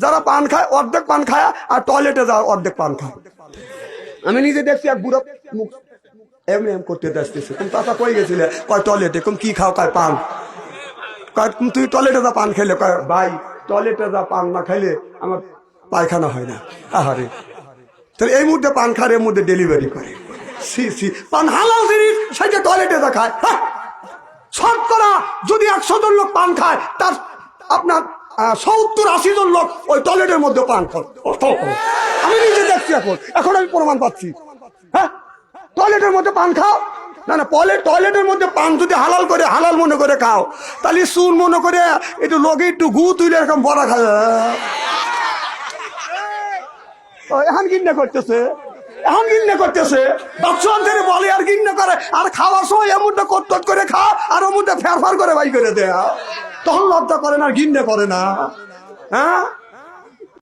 যারা পান খায় অর্ধেক পান খায় আর টয়লেটে যাওয়া অর্ধেক পান খায়। আমি নিজে দেখছি এক বুড়ো মুখ এমনি এম করতে আসতেছে, তুমি চাচা কই গেছিলে? কয় টয়লেটে। তুমি কি খাও? কয় পান। কয় তুই টয়লেটে যা পান খাইলে? কয় ভাই টয়লেটে যা পান না খাইলে আমার পায়খানা হয় না। আহারে, তাহলে এই মুহূর্তে পান খায়, এর মধ্যে ডেলিভারি করে। সি সি, পান হালাল জিনিস, সেটা টয়লেটে যা খায়। শতকরা যদি 100 জন লোক পান খায়, তার আপনার 70-80 জন লোক ওই টয়লেটের মধ্যে পান খায়। আমি নিজে দেখছি, এখন আমি প্রমাণ পাচ্ছি। হ্যাঁ, টয়লেটের মধ্যে পান খাও না, না টয়লেটের মধ্যে পান যদি হালাল করে, হালাল মনে করে খাও, তাহলে সুন মনে করে একটু লোকে একটু গু তুলে এরকম বড়া খায়। এখন ঘৃণা করতেছে, এখন ঘৃণা করতেছে। বাচ্চাদের বলে আর ঘৃণা করে, আর খাওয়ার সময় এর মধ্যে কটকট করে খা, আর ওর মধ্যে ফেরফার করে বাই করে দেয়া, তখন লজ্জা করে না, ঘৃণা করে না। হ্যাঁ,